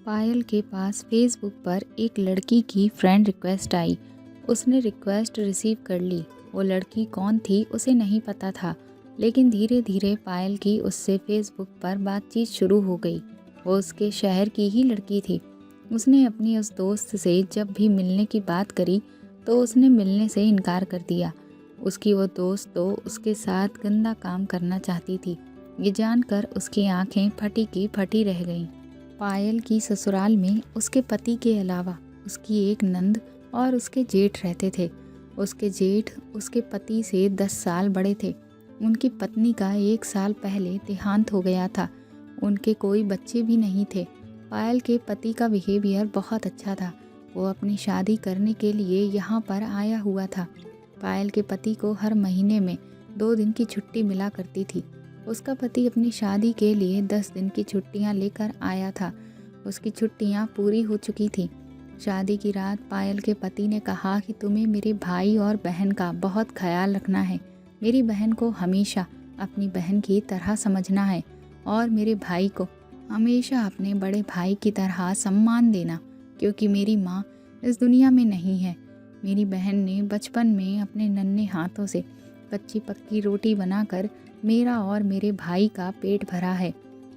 पायल के पास फेसबुक पर एक लड़की की फ्रेंड रिक्वेस्ट आई। उसने रिक्वेस्ट रिसीव कर ली। वो लड़की कौन थी उसे नहीं पता था, लेकिन धीरे धीरे पायल की उससे फेसबुक पर बातचीत शुरू हो गई। वो उसके शहर की ही लड़की थी। उसने अपनी उस दोस्त से जब भी मिलने की बात करी तो उसने मिलने से इनकार कर दिया। उसकी वो दोस्त तो उसके साथ गंदा काम करना चाहती थी। ये जानकर उसकी आंखें फटी की फटी रह गईं। पायल की ससुराल में उसके पति के अलावा उसकी एक नंद और उसके जेठ रहते थे। उसके जेठ उसके पति से 10 साल बड़े थे। उनकी पत्नी का 1 साल पहले देहांत हो गया था। उनके कोई बच्चे भी नहीं थे। पायल के पति का बिहेवियर बहुत अच्छा था। वो अपनी शादी करने के लिए यहाँ पर आया हुआ था। पायल के पति को हर महीने में 2 दिन की छुट्टी मिला करती थी। उसका पति अपनी शादी के लिए 10 दिन की छुट्टियां लेकर आया था। उसकी छुट्टियां पूरी हो चुकी थी। शादी की रात पायल के पति ने कहा कि तुम्हें मेरे भाई और बहन का बहुत ख्याल रखना है। मेरी बहन को हमेशा अपनी बहन की तरह समझना है और मेरे भाई को हमेशा अपने बड़े भाई की तरह सम्मान देना, क्योंकि मेरी माँ इस दुनिया में नहीं है। मेरी बहन ने बचपन में अपने नन्हे हाथों से कच्ची पक्की रोटी बनाकर मेरा और मेरे भाई का पेट भरा है।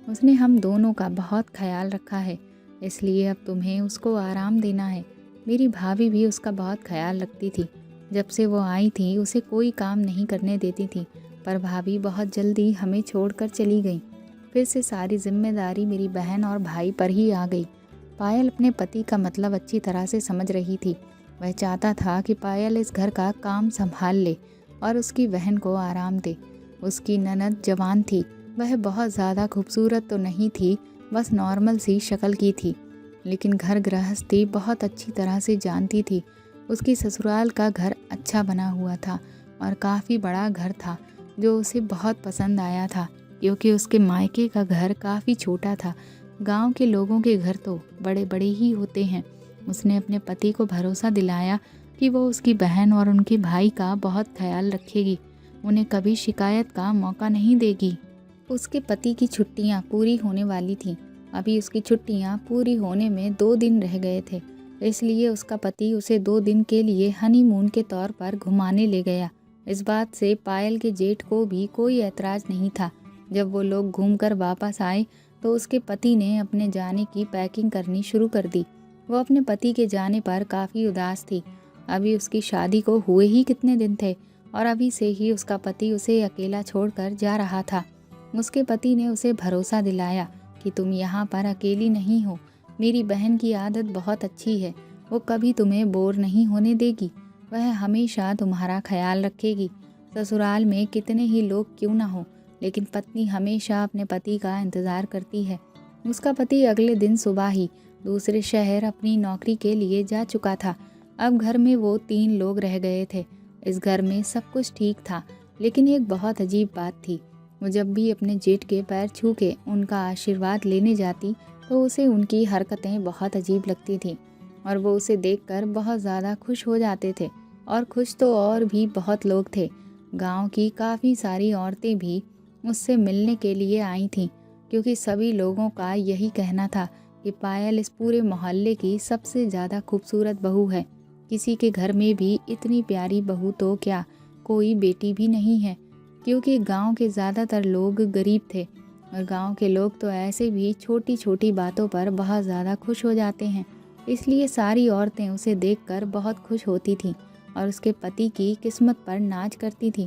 उसने हम दोनों का बहुत ख्याल रखा है, इसलिए अब तुम्हें उसको आराम देना है। मेरी भाभी भी उसका बहुत ख्याल रखती थी। जब से वो आई थी उसे कोई काम नहीं करने देती थी, पर भाभी बहुत जल्दी हमें छोड़कर चली गई। फिर से सारी जिम्मेदारी मेरी बहन और भाई पर ही आ गई। पायल अपने पति का मतलब अच्छी तरह से समझ रही थी। वह चाहता था कि पायल इस घर का काम संभाल ले और उसकी बहन को आराम दे। उसकी ननद जवान थी। वह बहुत ज़्यादा खूबसूरत तो नहीं थी, बस नॉर्मल सी शक्ल की थी, लेकिन घर गृहस्थी बहुत अच्छी तरह से जानती थी। उसकी ससुराल का घर अच्छा बना हुआ था और काफ़ी बड़ा घर था, जो उसे बहुत पसंद आया था, क्योंकि उसके मायके का घर काफ़ी छोटा था। गांव के लोगों के घर तो बड़े बड़े ही होते हैं। उसने अपने पति को भरोसा दिलाया कि वो उसकी बहन और उनके भाई का बहुत ख्याल रखेगी, उन्हें कभी शिकायत का मौका नहीं देगी। उसके पति की छुट्टियां पूरी होने वाली थीं। अभी उसकी छुट्टियां पूरी होने में 2 दिन रह गए थे, इसलिए उसका पति उसे 2 दिन के लिए हनीमून के तौर पर घुमाने ले गया। इस बात से पायल के जेठ को भी कोई ऐतराज़ नहीं था। जब वो लोग घूमकर वापस आए तो उसके पति ने अपने जाने की पैकिंग करनी शुरू कर दी। वो अपने पति के जाने पर काफ़ी उदास थी। अभी उसकी शादी को हुए ही कितने दिन थे और अभी से ही उसका पति उसे अकेला छोड़कर जा रहा था। उसके पति ने उसे भरोसा दिलाया कि तुम यहाँ पर अकेली नहीं हो। मेरी बहन की आदत बहुत अच्छी है, वो कभी तुम्हें बोर नहीं होने देगी। वह हमेशा तुम्हारा ख्याल रखेगी। ससुराल में कितने ही लोग क्यों ना हो, लेकिन पत्नी हमेशा अपने पति का इंतज़ार करती है। उसका पति अगले दिन सुबह ही दूसरे शहर अपनी नौकरी के लिए जा चुका था। अब घर में वो 3 लोग रह गए थे। इस घर में सब कुछ ठीक था, लेकिन एक बहुत अजीब बात थी। वो जब भी अपने जेठ के पैर छू के उनका आशीर्वाद लेने जाती तो उसे उनकी हरकतें बहुत अजीब लगती थीं और वो उसे देखकर बहुत ज़्यादा खुश हो जाते थे। और खुश तो और भी बहुत लोग थे। गांव की काफ़ी सारी औरतें भी उससे मिलने के लिए आई थीं, क्योंकि सभी लोगों का यही कहना था कि पायल इस पूरे मोहल्ले की सबसे ज़्यादा खूबसूरत बहू है। किसी के घर में भी इतनी प्यारी बहू तो क्या कोई बेटी भी नहीं है, क्योंकि गांव के ज़्यादातर लोग गरीब थे और गांव के लोग तो ऐसे भी छोटी छोटी बातों पर बहुत ज़्यादा खुश हो जाते हैं। इसलिए सारी औरतें उसे देखकर बहुत खुश होती थीं और उसके पति की किस्मत पर नाज करती थीं।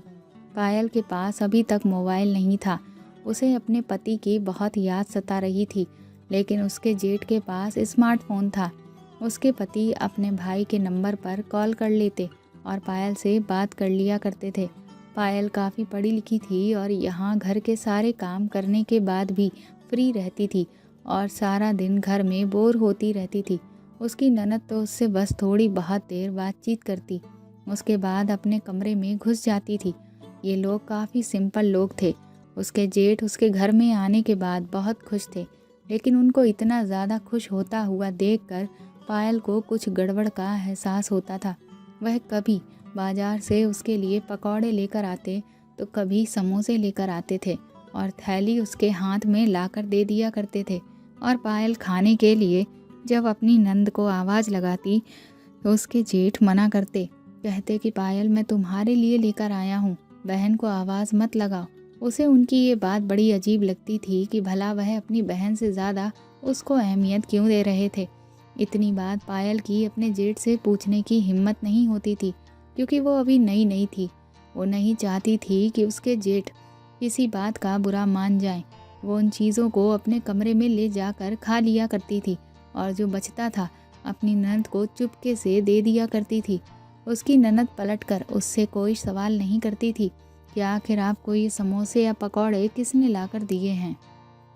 पायल के पास अभी तक मोबाइल नहीं था। उसे अपने पति की बहुत याद सता रही थी, लेकिन उसके जेठ के पास स्मार्टफोन था। उसके पति अपने भाई के नंबर पर कॉल कर लेते और पायल से बात कर लिया करते थे। पायल काफ़ी पढ़ी लिखी थी और यहाँ घर के सारे काम करने के बाद भी फ्री रहती थी और सारा दिन घर में बोर होती रहती थी। उसकी ननद तो उससे बस थोड़ी बहुत देर बातचीत करती, उसके बाद अपने कमरे में घुस जाती थी। ये लोग काफ़ी सिंपल लोग थे। उसके जेठ उसके घर में आने के बाद बहुत खुश थे, लेकिन उनको इतना ज़्यादा खुश होता हुआ देखकर पायल को कुछ गड़बड़ का एहसास होता था। वह कभी बाजार से उसके लिए पकौड़े लेकर आते तो कभी समोसे लेकर आते थे और थैली उसके हाथ में लाकर दे दिया करते थे। और पायल खाने के लिए जब अपनी नंद को आवाज़ लगाती तो उसके जेठ मना करते, कहते कि पायल मैं तुम्हारे लिए लेकर आया हूँ, बहन को आवाज़ मत लगाओ। उसे उनकी ये बात बड़ी अजीब लगती थी कि भला वह अपनी बहन से ज़्यादा उसको अहमियत क्यों दे रहे थे। इतनी बात पायल की अपने जेठ से पूछने की हिम्मत नहीं होती थी, क्योंकि वो अभी नई नई थी। वो नहीं चाहती थी कि उसके जेठ किसी बात का बुरा मान जाएं। वो उन चीज़ों को अपने कमरे में ले जाकर खा लिया करती थी और जो बचता था अपनी ननद को चुपके से दे दिया करती थी। उसकी ननद पलटकर उससे कोई सवाल नहीं करती थी कि आखिर आपको ये समोसे या पकौड़े किसने लाकर दिए हैं।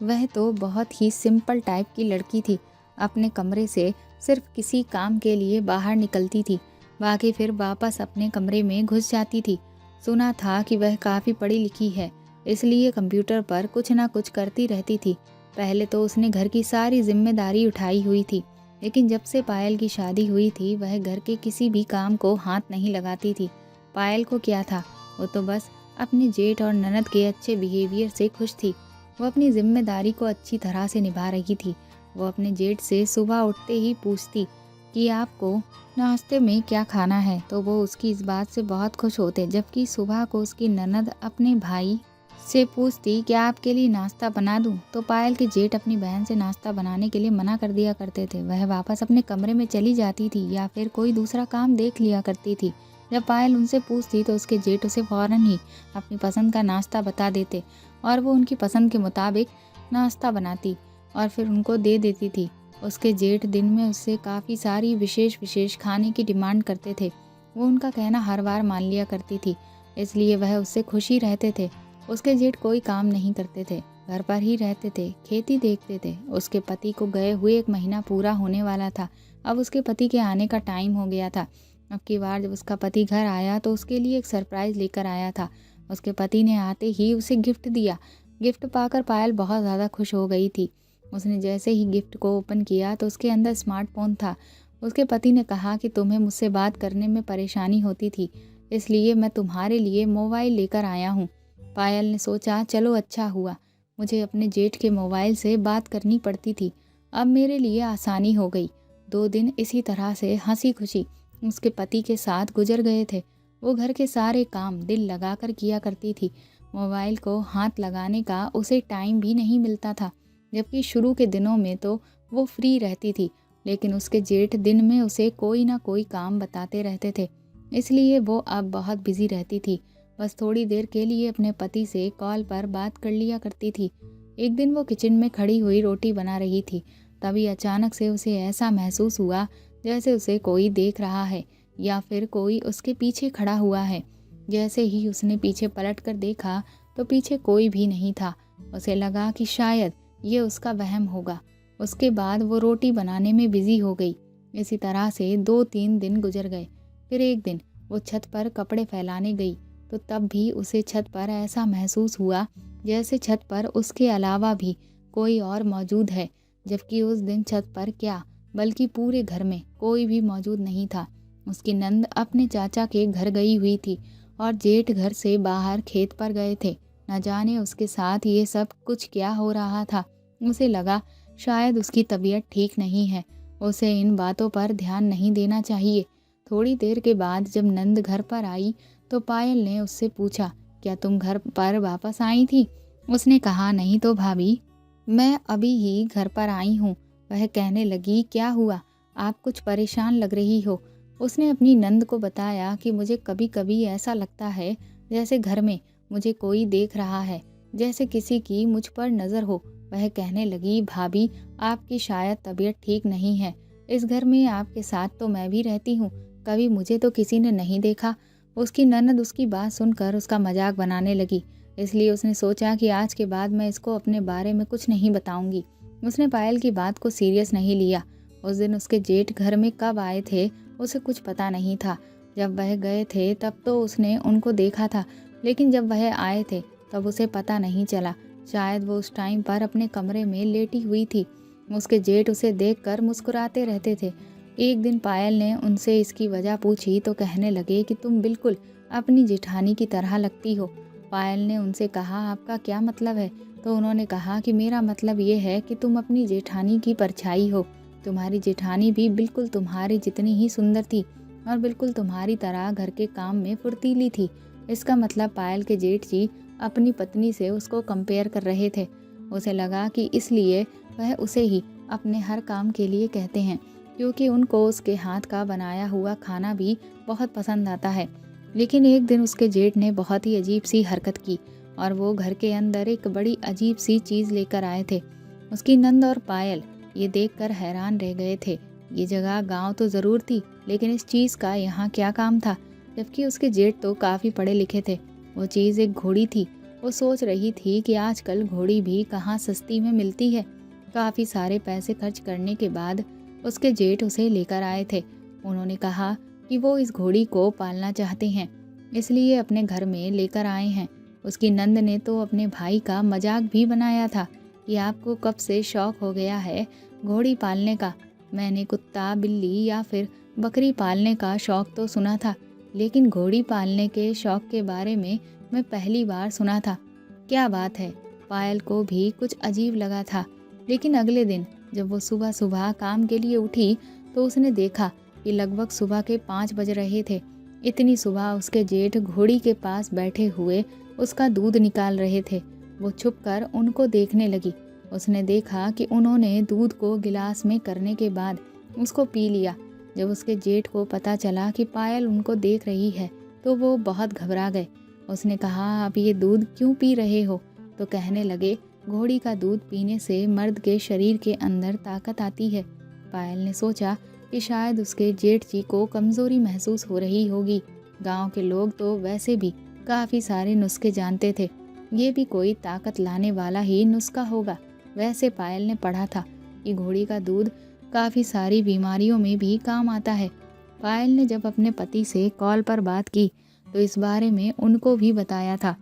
वह तो बहुत ही सिंपल टाइप की लड़की थी। अपने कमरे से सिर्फ किसी काम के लिए बाहर निकलती थी, बाकी फिर वापस अपने कमरे में घुस जाती थी। सुना था कि वह काफ़ी पढ़ी लिखी है, इसलिए कंप्यूटर पर कुछ ना कुछ करती रहती थी। पहले तो उसने घर की सारी जिम्मेदारी उठाई हुई थी, लेकिन जब से पायल की शादी हुई थी वह घर के किसी भी काम को हाथ नहीं लगाती थी। पायल को क्या था, वो तो बस अपने जेठ और ननद के अच्छे बिहेवियर से खुश थी। वो अपनी जिम्मेदारी को अच्छी तरह से निभा रही थी। वो अपने जेठ से सुबह उठते ही पूछती कि आपको नाश्ते में क्या खाना है, तो वो उसकी इस बात से बहुत खुश होते। जबकि सुबह को उसकी ननद अपने भाई से पूछती कि आपके लिए नाश्ता बना दूं, तो पायल के जेठ अपनी बहन से नाश्ता बनाने के लिए मना कर दिया करते थे। वह वापस अपने कमरे में चली जाती थी या फिर कोई दूसरा काम देख लिया करती थी। जब पायल उनसे पूछती तो उसके जेठ उसे फ़ौरन ही अपनी पसंद का नाश्ता बता देते और वो उनकी पसंद के मुताबिक नाश्ता बनाती और फिर उनको दे देती थी। उसके जेठ दिन में उससे काफ़ी सारी विशेष खाने की डिमांड करते थे। वो उनका कहना हर बार मान लिया करती थी, इसलिए वह उससे खुश ही रहते थे। उसके जेठ कोई काम नहीं करते थे, घर पर ही रहते थे, खेती देखते थे। उसके पति को गए हुए 1 महीना पूरा होने वाला था। अब उसके पति के आने का टाइम हो गया था। अब की बार जब उसका पति घर आया तो उसके लिए एक सरप्राइज़ लेकर आया था। उसके पति ने आते ही उसे गिफ्ट दिया। गिफ्ट पाकर पायल बहुत ज़्यादा खुश हो गई थी। उसने जैसे ही गिफ्ट को ओपन किया तो उसके अंदर स्मार्टफोन था। उसके पति ने कहा कि तुम्हें मुझसे बात करने में परेशानी होती थी, इसलिए मैं तुम्हारे लिए मोबाइल लेकर आया हूँ। पायल ने सोचा, चलो अच्छा हुआ, मुझे अपने जेठ के मोबाइल से बात करनी पड़ती थी, अब मेरे लिए आसानी हो गई। 2 दिन इसी तरह से हंसी खुशी उसके पति के साथ गुजर गए थे। वो घर के सारे काम दिल लगाकर किया करती थी। मोबाइल को हाथ लगाने का उसे टाइम भी नहीं मिलता था, जबकि शुरू के दिनों में तो वो फ्री रहती थी, लेकिन उसके जेठ दिन में उसे कोई ना कोई काम बताते रहते थे, इसलिए वो अब बहुत बिजी रहती थी। बस थोड़ी देर के लिए अपने पति से कॉल पर बात कर लिया करती थी। एक दिन वो किचन में खड़ी हुई रोटी बना रही थी, तभी अचानक से उसे ऐसा महसूस हुआ जैसे उसे कोई देख रहा है या फिर कोई उसके पीछे खड़ा हुआ है। जैसे ही उसने पीछे पलट कर देखा तो पीछे कोई भी नहीं था। उसे लगा कि शायद ये उसका वहम होगा। उसके बाद वो रोटी बनाने में बिजी हो गई। इसी तरह से 2-3 दिन गुजर गए। फिर एक दिन वो छत पर कपड़े फैलाने गई तो तब भी उसे छत पर ऐसा महसूस हुआ जैसे छत पर उसके अलावा भी कोई और मौजूद है, जबकि उस दिन छत पर क्या बल्कि पूरे घर में कोई भी मौजूद नहीं था। उसकी नंद अपने चाचा के घर गई हुई थी और जेठ घर से बाहर खेत पर गए थे। न जाने उसके साथ ये सब कुछ क्या हो रहा था। उसे लगा शायद उसकी तबीयत ठीक नहीं है, उसे इन बातों पर ध्यान नहीं देना चाहिए। थोड़ी देर के बाद जब नंद घर पर आई तो पायल ने उससे पूछा, क्या तुम घर पर वापस आई थी? उसने कहा, नहीं तो भाभी, मैं अभी ही घर पर आई हूँ। वह कहने लगी, क्या हुआ, आप कुछ परेशान लग रही हो। उसने अपनी नंद को बताया कि मुझे कभी कभी ऐसा लगता है जैसे घर में मुझे कोई देख रहा है, जैसे किसी की मुझ पर नज़र हो। वह कहने लगी, भाभी आपकी शायद तबीयत ठीक नहीं है। इस घर में आपके साथ तो मैं भी रहती हूँ, कभी मुझे तो किसी ने नहीं देखा। उसकी ननद उसकी बात सुनकर उसका मजाक बनाने लगी, इसलिए उसने सोचा कि आज के बाद मैं इसको अपने बारे में कुछ नहीं बताऊंगी। उसने पायल की बात को सीरियस नहीं लिया। उस दिन उसके जेठ घर में कब आए थे उसे कुछ पता नहीं था। जब वह गए थे तब तो उसने उनको देखा था, लेकिन जब वह आए थे तब उसे पता नहीं चला। शायद वो उस टाइम पर अपने कमरे में लेटी हुई थी। उसके जेठ उसे देखकर मुस्कुराते रहते थे। एक दिन पायल ने उनसे इसकी वजह पूछी तो कहने लगे कि तुम बिल्कुल अपनी जेठानी की तरह लगती हो। पायल ने उनसे कहा, आपका क्या मतलब है? तो उन्होंने कहा कि मेरा मतलब ये है कि तुम अपनी जेठानी की परछाई हो। तुम्हारी जेठानी भी बिल्कुल तुम्हारी जितनी ही सुंदर थी और बिल्कुल तुम्हारी तरह घर के काम में फुर्तीली थी। इसका मतलब पायल के जेठ जी अपनी पत्नी से उसको कंपेयर कर रहे थे। उसे लगा कि इसलिए वह उसे ही अपने हर काम के लिए कहते हैं, क्योंकि उनको उसके हाथ का बनाया हुआ खाना भी बहुत पसंद आता है। लेकिन एक दिन उसके जेठ ने बहुत ही अजीब सी हरकत की और वो घर के अंदर एक बड़ी अजीब सी चीज़ लेकर आए थे। उसकी नंद और पायल ये देखकर हैरान रह गए थे। ये जगह गांव तो ज़रूर थी, लेकिन इस चीज़ का यहाँ क्या काम था, जबकि उसके जेठ तो काफ़ी पढ़े लिखे थे। वो चीज़ एक घोड़ी थी। वो सोच रही थी कि आजकल घोड़ी भी कहाँ सस्ती में मिलती है। काफ़ी सारे पैसे खर्च करने के बाद उसके जेठ उसे लेकर आए थे। उन्होंने कहा कि वो इस घोड़ी को पालना चाहते हैं, इसलिए अपने घर में लेकर आए हैं। उसकी नंद ने तो अपने भाई का मजाक भी बनाया था कि आपको कब से शौक हो गया है घोड़ी पालने का। मैंने कुत्ता, बिल्ली या फिर बकरी पालने का शौक तो सुना था, लेकिन घोड़ी पालने के शौक के बारे में मैं पहली बार सुना था। क्या बात है। पायल को भी कुछ अजीब लगा था। लेकिन अगले दिन जब वो सुबह सुबह काम के लिए उठी तो उसने देखा कि लगभग सुबह के 5 बज रहे थे। इतनी सुबह उसके जेठ घोड़ी के पास बैठे हुए उसका दूध निकाल रहे थे। वो छुपकर उनको देखने लगी। उसने देखा कि उन्होंने दूध को गिलास में करने के बाद उसको पी लिया। जब उसके जेठ को पता चला कि पायल उनको देख रही है तो वो बहुत घबरा गए। उसने कहा, आप ये दूध क्यों पी रहे हो? तो कहने लगे, घोड़ी का दूध पीने से मर्द के शरीर के अंदर ताकत आती है। पायल ने सोचा कि शायद उसके जेठ जी को कमज़ोरी महसूस हो रही होगी। गांव के लोग तो वैसे भी काफ़ी सारे नुस्खे जानते थे, ये भी कोई ताकत लाने वाला ही नुस्खा होगा। वैसे पायल ने पढ़ा था कि घोड़ी का दूध काफ़ी सारी बीमारियों में भी काम आता है। पायल ने जब अपने पति से कॉल पर बात की तो इस बारे में उनको भी बताया था।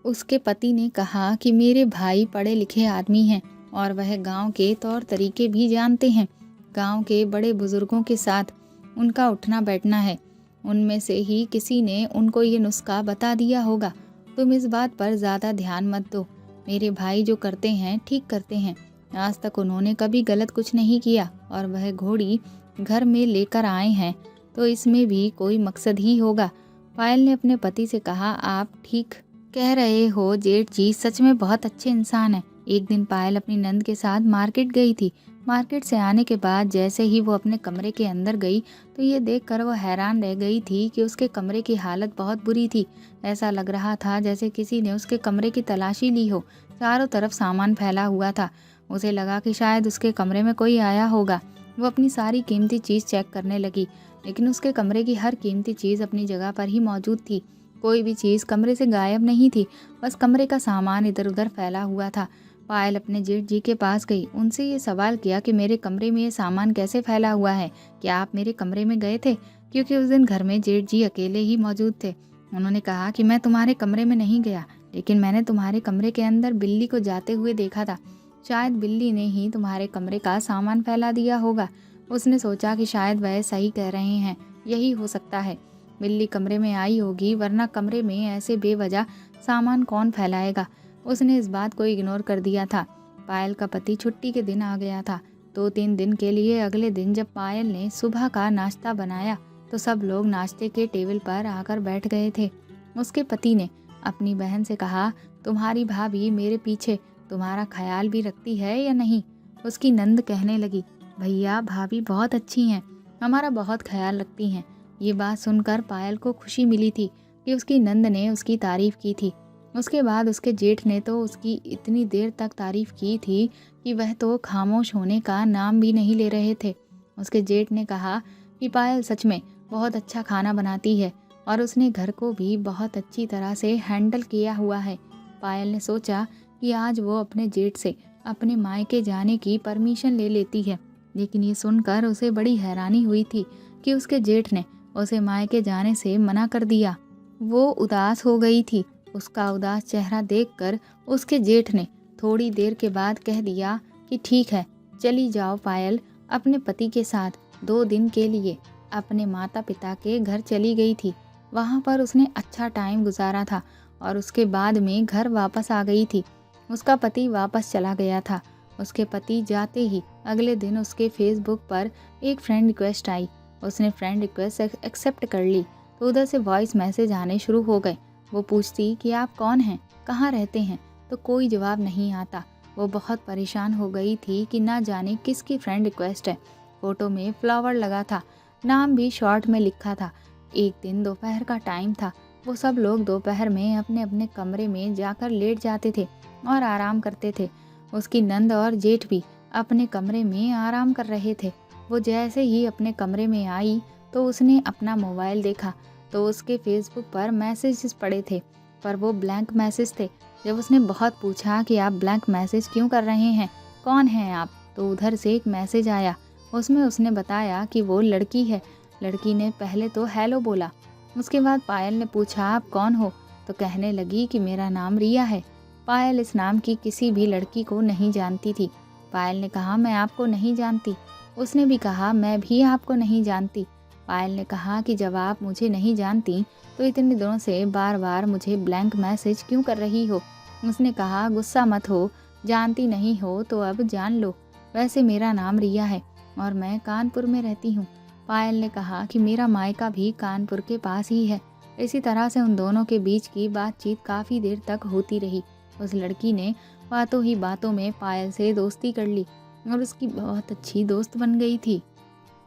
उसके पति ने कहा कि मेरे भाई पढ़े लिखे आदमी हैं और वह गांव के तौर तरीके भी जानते हैं। गांव के बड़े बुजुर्गों के साथ उनका उठना बैठना है। उनमें से ही किसी ने उनको ये नुस्खा बता दिया होगा। तुम इस बात पर ज़्यादा ध्यान मत दो। मेरे भाई जो करते हैं ठीक करते हैं। आज तक उन्होंने कभी गलत कुछ नहीं किया और वह घोड़ी घर में लेकर आए हैं तो इसमें भी कोई मकसद ही होगा। पायल ने अपने पति से कहा, आप ठीक कह रहे हो जेठ जी, सच में बहुत अच्छे इंसान हैं। एक दिन पायल अपनी नंद के साथ मार्केट गई थी। मार्केट से आने के बाद जैसे ही वो अपने कमरे के अंदर गई तो ये देखकर वो हैरान रह गई थी कि उसके कमरे की हालत बहुत बुरी थी। ऐसा लग रहा था जैसे किसी ने उसके कमरे की तलाशी ली हो। चारों तरफ सामान फैला हुआ था। उसे लगा कि शायद उसके कमरे में कोई आया होगा। वो अपनी सारी कीमती चीज़ चेक करने लगी, लेकिन उसके कमरे की हर कीमती चीज़ अपनी जगह पर ही मौजूद थी। कोई भी चीज़ कमरे से गायब नहीं थी, बस कमरे का सामान इधर उधर फैला हुआ था। पायल अपने जेठ जी के पास गई, उनसे ये सवाल किया कि मेरे कमरे में ये सामान कैसे फैला हुआ है? क्या आप मेरे कमरे में गए थे? क्योंकि उस दिन घर में जेठ जी अकेले ही मौजूद थे। उन्होंने कहा कि मैं तुम्हारे कमरे में नहीं गया, लेकिन मैंने तुम्हारे कमरे के अंदर बिल्ली को जाते हुए देखा था। शायद बिल्ली ने ही तुम्हारे कमरे का सामान फैला दिया होगा। उसने सोचा कि शायद वह सही कह रहे हैं, यही हो सकता है। बिल्ली कमरे में आई होगी, वरना कमरे में ऐसे बेवजह सामान कौन फैलाएगा। उसने इस बात को इग्नोर कर दिया था। पायल का पति छुट्टी के दिन आ गया था, 2-3 दिन के लिए। अगले दिन जब पायल ने सुबह का नाश्ता बनाया तो सब लोग नाश्ते के टेबल पर आकर बैठ गए थे। उसके पति ने अपनी बहन से कहा, तुम्हारी भाभी मेरे पीछे तुम्हारा ख्याल भी रखती है या नहीं? उसकी नंद कहने लगी, भैया भाभी बहुत अच्छी हैं, हमारा बहुत ख्याल रखती हैं। ये बात सुनकर पायल को खुशी मिली थी कि उसकी नंद ने उसकी तारीफ की थी। उसके बाद उसके जेठ ने तो उसकी इतनी देर तक तारीफ की थी कि वह तो खामोश होने का नाम भी नहीं ले रहे थे। उसके जेठ ने कहा कि पायल सच में बहुत अच्छा खाना बनाती है और उसने घर को भी बहुत अच्छी तरह से हैंडल किया हुआ है। पायल ने सोचा कि आज वो अपने जेठ से अपने मायके जाने की परमिशन ले लेती है, लेकिन ये सुनकर उसे बड़ी हैरानी हुई थी कि उसके जेठ ने उसे मायके जाने से मना कर दिया। वो उदास हो गई थी। उसका उदास चेहरा देखकर उसके जेठ ने थोड़ी देर के बाद कह दिया कि ठीक है, चली जाओ पायल। अपने पति के साथ 2 दिन के लिए अपने माता पिता के घर चली गई थी। वहाँ पर उसने अच्छा टाइम गुजारा था और उसके बाद में घर वापस आ गई थी। उसका पति वापस चला गया था। उसके पति जाते ही अगले दिन उसके फेसबुक पर एक फ्रेंड रिक्वेस्ट आई। उसने फ्रेंड रिक्वेस्ट एक्सेप्ट कर ली तो उधर से वॉइस मैसेज आने शुरू हो गए। वो पूछती कि आप कौन हैं, कहाँ रहते हैं, तो कोई जवाब नहीं आता। वो बहुत परेशान हो गई थी कि ना जाने किसकी फ्रेंड रिक्वेस्ट है। फ़ोटो में फ्लावर लगा था, नाम भी शॉर्ट में लिखा था। एक दिन दोपहर का टाइम था। वो सब लोग दोपहर में अपने अपने कमरे में जाकर लेट जाते थे और आराम करते थे। उसकी नंद और जेठ भी अपने कमरे में आराम कर रहे थे। वो जैसे ही अपने कमरे में आई तो उसने अपना मोबाइल देखा तो उसके फेसबुक पर मैसेजेस पड़े थे, पर वो ब्लैंक मैसेज थे। जब उसने बहुत पूछा कि आप ब्लैंक मैसेज क्यों कर रहे हैं, कौन हैं आप, तो उधर से एक मैसेज आया। उसमें उसने बताया कि वो लड़की है। लड़की ने पहले तो हेलो बोला। उसके बाद पायल ने पूछा आप कौन हो, तो कहने लगी कि मेरा नाम रिया है। पायल इस नाम की किसी भी लड़की को नहीं जानती थी। पायल ने कहा मैं आपको नहीं जानती। उसने भी कहा मैं भी आपको नहीं जानती। पायल ने कहा कि जब आप मुझे नहीं जानती तो इतने दिनों से बार बार मुझे ब्लैंक मैसेज क्यों कर रही हो। उसने कहा गुस्सा मत हो, जानती नहीं हो तो अब जान लो। वैसे मेरा नाम रिया है और मैं कानपुर में रहती हूँ। पायल ने कहा कि मेरा मायका भी कानपुर के पास ही है। इसी तरह से उन दोनों के बीच की बातचीत काफ़ी देर तक होती रही। उस लड़की ने बातों ही बातों में पायल से दोस्ती कर ली और उसकी बहुत अच्छी दोस्त बन गई थी।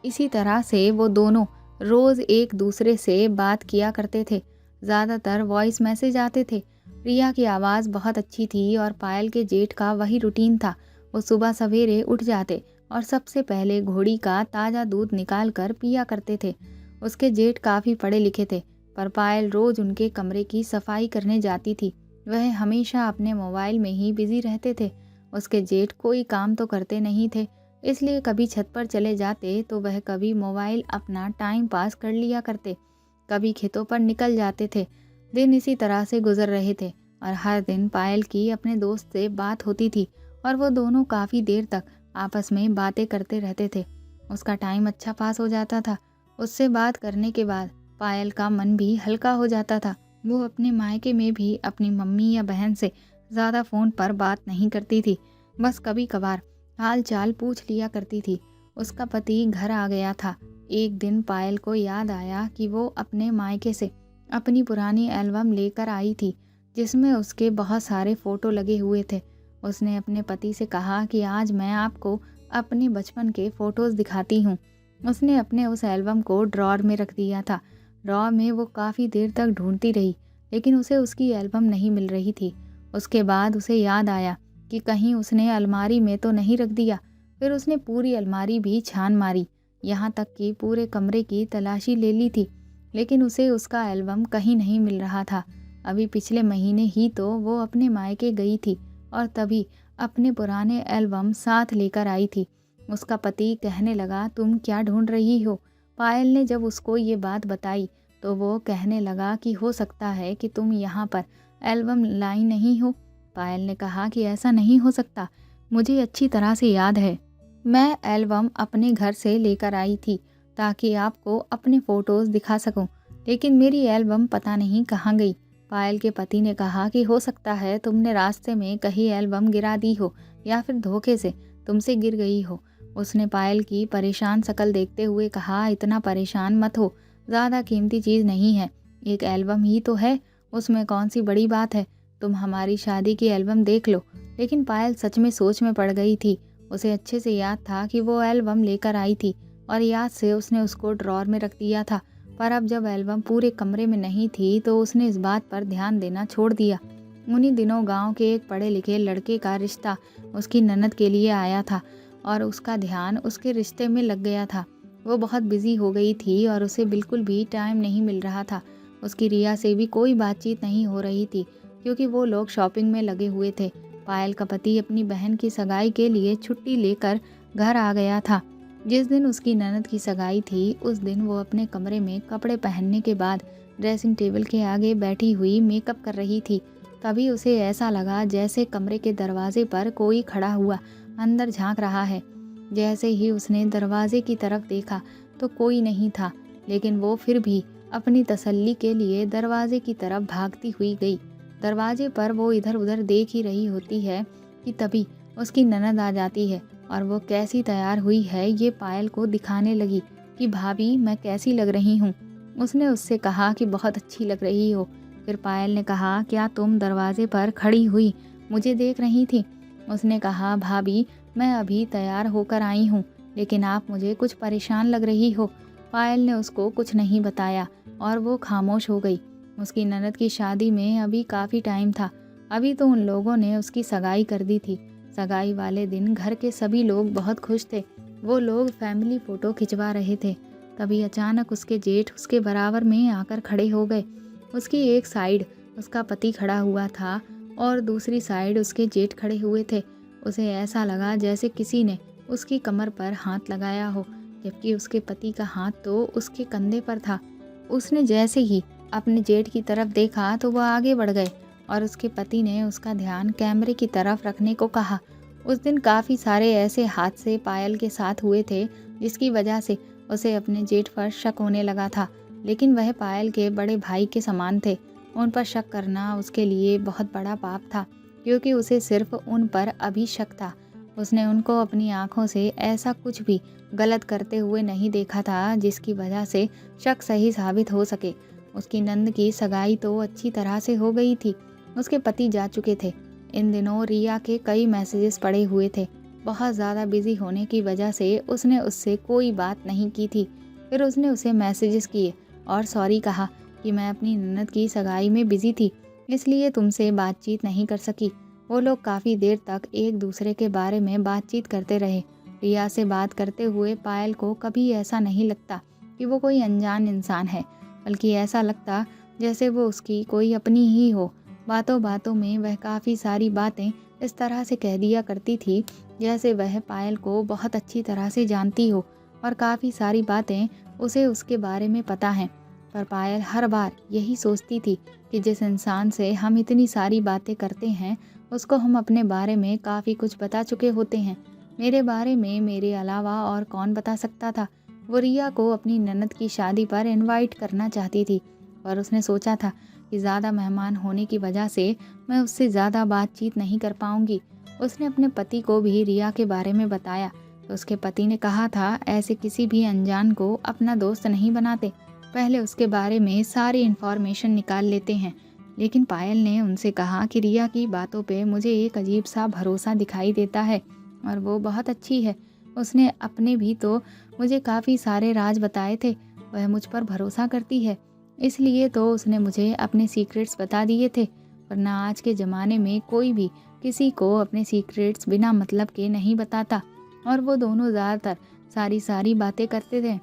इसी तरह से वो दोनों रोज़ एक दूसरे से बात किया करते थे। ज़्यादातर वॉइस मैसेज आते थे। रिया की आवाज़ बहुत अच्छी थी और पायल के जेठ का वही रूटीन था। वो सुबह सवेरे उठ जाते और सबसे पहले घोड़ी का ताज़ा दूध निकाल कर पिया करते थे। उसके जेठ काफ़ी पढ़े लिखे थे, पर पायल रोज़ उनके कमरे की सफाई करने जाती थी। वह हमेशा अपने मोबाइल में ही बिजी रहते थे। उसके जेठ कोई काम तो करते नहीं थे, इसलिए कभी छत पर चले जाते तो वह कभी मोबाइल अपना टाइम पास कर लिया करते, कभी खेतों पर निकल जाते थे। दिन इसी तरह से गुजर रहे थे और हर दिन पायल की अपने दोस्त से बात होती थी और वो दोनों काफ़ी देर तक आपस में बातें करते रहते थे। उसका टाइम अच्छा पास हो जाता था। उससे बात करने के बाद पायल का मन भी हल्का हो जाता था। वो अपने मायके में भी अपनी मम्मी या बहन से ज़्यादा फ़ोन पर बात नहीं करती थी, बस कभी कभार हाल चाल पूछ लिया करती थी। उसका पति घर आ गया था। एक दिन पायल को याद आया कि वो अपने मायके से अपनी पुरानी एल्बम लेकर आई थी जिसमें उसके बहुत सारे फ़ोटो लगे हुए थे। उसने अपने पति से कहा कि आज मैं आपको अपने बचपन के फ़ोटोज़ दिखाती हूँ। उसने अपने उस एल्बम को ड्रॉर में रख दिया था। ड्रॉर में वो काफ़ी देर तक ढूंढती रही, लेकिन उसे उसकी एल्बम नहीं मिल रही थी। उसके बाद उसे याद आया कि कहीं उसने अलमारी में तो नहीं रख दिया। फिर उसने पूरी अलमारी भी छान मारी, यहाँ तक कि पूरे कमरे की तलाशी ले ली थी, लेकिन उसे उसका एल्बम कहीं नहीं मिल रहा था। अभी पिछले महीने ही तो वो अपने मायके गई थी और तभी अपने पुराने एल्बम साथ लेकर आई थी। उसका पति कहने लगा तुम क्या ढूंढ रही हो। पायल ने जब उसको ये बात बताई तो वो कहने लगा कि हो सकता है कि तुम यहाँ पर एल्बम लाई नहीं हो। पायल ने कहा कि ऐसा नहीं हो सकता, मुझे अच्छी तरह से याद है, मैं एल्बम अपने घर से लेकर आई थी ताकि आपको अपने फ़ोटोज़ दिखा सकूं, लेकिन मेरी एल्बम पता नहीं कहाँ गई। पायल के पति ने कहा कि हो सकता है तुमने रास्ते में कहीं एल्बम गिरा दी हो या फिर धोखे से तुमसे गिर गई हो। उसने पायल की परेशान शक्ल देखते हुए कहा इतना परेशान मत हो, ज़्यादा कीमती चीज़ नहीं है, एक एल्बम ही तो है, उसमें कौन सी बड़ी बात है, तुम हमारी शादी की एल्बम देख लो। लेकिन पायल सच में सोच में पड़ गई थी। उसे अच्छे से याद था कि वो एल्बम लेकर आई थी और याद से उसने उसको ड्रॉर में रख दिया था, पर अब जब एल्बम पूरे कमरे में नहीं थी तो उसने इस बात पर ध्यान देना छोड़ दिया। उन्हीं दिनों गांव के एक पढ़े लिखे लड़के का रिश्ता उसकी ननद के लिए आया था और उसका ध्यान उसके रिश्ते में लग गया था। वो बहुत बिजी हो गई थी और उसे बिल्कुल भी टाइम नहीं मिल रहा था। उसकी रिया से भी कोई बातचीत नहीं हो रही थी क्योंकि वो लोग शॉपिंग में लगे हुए थे। पायल का पति अपनी बहन की सगाई के लिए छुट्टी लेकर घर आ गया था। जिस दिन उसकी ननद की सगाई थी उस दिन वो अपने कमरे में कपड़े पहनने के बाद ड्रेसिंग टेबल के आगे बैठी हुई मेकअप कर रही थी। तभी उसे ऐसा लगा जैसे कमरे के दरवाजे पर कोई खड़ा हुआ अंदर झांक रहा है। जैसे ही उसने दरवाजे की तरफ देखा तो कोई नहीं था, लेकिन वो फिर भी अपनी तसल्ली के लिए दरवाजे की तरफ भागती हुई गई। दरवाजे पर वो इधर उधर देख ही रही होती है कि तभी उसकी ननद आ जाती है और वो कैसी तैयार हुई है ये पायल को दिखाने लगी कि भाभी मैं कैसी लग रही हूँ। उसने उससे कहा कि बहुत अच्छी लग रही हो। फिर पायल ने कहा क्या तुम दरवाजे पर खड़ी हुई मुझे देख रही थी? उसने कहा भाभी मैं अभी तैयार होकर आई हूँ, लेकिन आप मुझे कुछ परेशान लग रही हो। पायल ने उसको कुछ नहीं बताया और वो खामोश हो गई। उसकी ननद की शादी में अभी काफ़ी टाइम था। अभी तो उन लोगों ने उसकी सगाई कर दी थी। सगाई वाले दिन घर के सभी लोग बहुत खुश थे। वो लोग फैमिली फ़ोटो खिंचवा रहे थे। तभी अचानक उसके जेठ उसके बराबर में आकर खड़े हो गए। उसकी एक साइड उसका पति खड़ा हुआ था और दूसरी साइड उसके जेठ खड़े हुए थे। उसे ऐसा लगा जैसे किसी ने उसकी कमर पर हाथ लगाया हो, जबकि उसके पति का हाथ तो उसके कंधे पर था। उसने जैसे ही अपने जेठ की तरफ देखा तो वह आगे बढ़ गए और उसके पति ने उसका ध्यान कैमरे की तरफ रखने को कहा। उस दिन काफ़ी सारे ऐसे हादसे पायल के साथ हुए थे जिसकी वजह से उसे अपने जेठ पर शक होने लगा था, लेकिन वह पायल के बड़े भाई के समान थे। उन पर शक करना उसके लिए बहुत बड़ा पाप था, क्योंकि उसे सिर्फ उन पर अभी शक था। उसने उनको अपनी आंखों से ऐसा कुछ भी गलत करते हुए नहीं देखा था जिसकी वजह से शक सही साबित हो सके। उसकी नंद की सगाई तो अच्छी तरह से हो गई थी। उसके पति जा चुके थे। इन दिनों रिया के कई मैसेजेस पड़े हुए थे। बहुत ज़्यादा बिजी होने की वजह से उसने उससे कोई बात नहीं की थी। फिर उसने उसे मैसेजेस किए और सॉरी कहा कि मैं अपनी ननद की सगाई में बिजी थी, इसलिए तुमसे बातचीत नहीं कर सकी। वो लोग काफ़ी देर तक एक दूसरे के बारे में बातचीत करते रहे। रिया से बात करते हुए पायल को कभी ऐसा नहीं लगता कि वो कोई अनजान इंसान है, बल्कि ऐसा लगता जैसे वो उसकी कोई अपनी ही हो। बातों बातों में वह काफ़ी सारी बातें इस तरह से कह दिया करती थी जैसे वह पायल को बहुत अच्छी तरह से जानती हो और काफ़ी सारी बातें उसे उसके बारे में पता हैं। पर पायल हर बार यही सोचती थी कि जिस इंसान से हम इतनी सारी बातें करते हैं उसको हम अपने बारे में काफ़ी कुछ बता चुके होते हैं। मेरे बारे में मेरे अलावा और कौन बता सकता था? वो रिया को अपनी ननद की शादी पर इनवाइट करना चाहती थी और उसने सोचा था कि ज़्यादा मेहमान होने की वजह से मैं उससे ज़्यादा बातचीत नहीं कर पाऊंगी। उसने अपने पति को भी रिया के बारे में बताया तो उसके पति ने कहा था ऐसे किसी भी अनजान को अपना दोस्त नहीं बनाते, पहले उसके बारे में सारी इन्फॉर्मेशन निकाल लेते हैं। लेकिन पायल ने उनसे कहा कि रिया की बातों पे मुझे एक अजीब सा भरोसा दिखाई देता है और वो बहुत अच्छी है। उसने अपने भी तो मुझे काफ़ी सारे राज बताए थे। वह मुझ पर भरोसा करती है, इसलिए तो उसने मुझे अपने सीक्रेट्स बता दिए थे। वरना आज के ज़माने में कोई भी किसी को अपने सीक्रेट्स बिना मतलब के नहीं बताता। और वो दोनों ज़्यादातर सारी बातें करते थे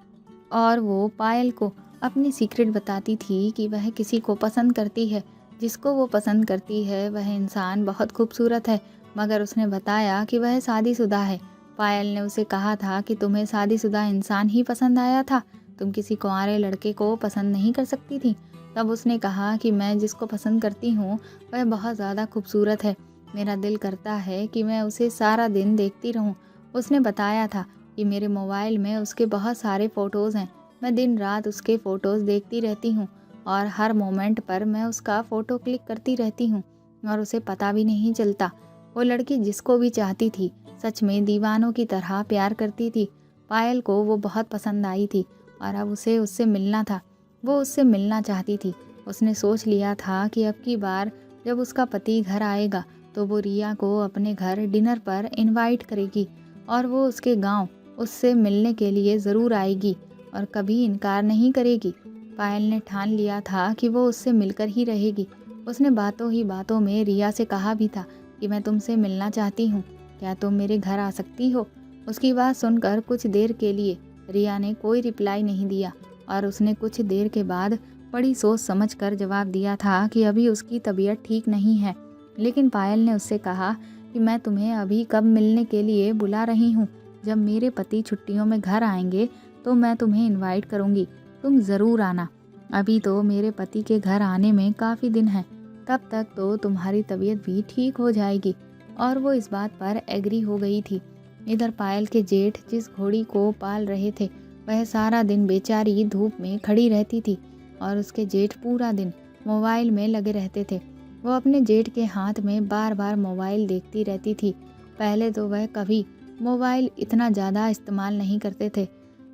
और वो पायल को अपनी सीक्रेट बताती थी कि वह किसी को पसंद करती है। जिसको वो पसंद करती है वह इंसान बहुत खूबसूरत है, मगर उसने बताया कि वह शादीशुदा है। पायल ने उसे कहा था कि तुम्हें शादीशुदा इंसान ही पसंद आया था, तुम किसी कुंवारे लड़के को पसंद नहीं कर सकती थी। तब उसने कहा कि मैं जिसको पसंद करती हूँ वह बहुत ज़्यादा खूबसूरत है, मेरा दिल करता है कि मैं उसे सारा दिन देखती रहूँ। उसने बताया था कि मेरे मोबाइल में उसके बहुत सारे फ़ोटोज़ हैं, मैं दिन रात उसके फ़ोटोज़ देखती रहती हूँ और हर मोमेंट पर मैं उसका फ़ोटो क्लिक करती रहती हूँ और उसे पता भी नहीं चलता। वो लड़की जिसको भी चाहती थी सच में दीवानों की तरह प्यार करती थी। पायल को वो बहुत पसंद आई थी और अब उसे उससे मिलना था। वो उससे मिलना चाहती थी। उसने सोच लिया था कि अब की बार जब उसका पति घर आएगा तो वो रिया को अपने घर डिनर पर इनवाइट करेगी और वो उसके गांव उससे मिलने के लिए ज़रूर आएगी और कभी इनकार नहीं करेगी। पायल ने ठान लिया था कि वो उससे मिलकर ही रहेगी। उसने बातों ही बातों में रिया से कहा भी था कि मैं तुमसे मिलना चाहती हूँ, क्या तुम मेरे घर आ सकती हो? उसकी बात सुनकर कुछ देर के लिए रिया ने कोई रिप्लाई नहीं दिया और उसने कुछ देर के बाद बड़ी सोच समझ कर जवाब दिया था कि अभी उसकी तबीयत ठीक नहीं है। लेकिन पायल ने उससे कहा कि मैं तुम्हें अभी कब मिलने के लिए बुला रही हूँ, जब मेरे पति छुट्टियों में घर आएंगे तो मैं तुम्हें इनवाइट करूँगी, तुम ज़रूर आना। अभी तो मेरे पति के घर आने में काफ़ी दिन हैं, तब तक तो तुम्हारी तबीयत भी ठीक हो जाएगी। और वो इस बात पर एग्री हो गई थी। इधर पायल के जेठ जिस घोड़ी को पाल रहे थे वह सारा दिन बेचारी धूप में खड़ी रहती थी और उसके जेठ पूरा दिन मोबाइल में लगे रहते थे। वो अपने जेठ के हाथ में बार बार मोबाइल देखती रहती थी। पहले तो वह कभी मोबाइल इतना ज़्यादा इस्तेमाल नहीं करते थे,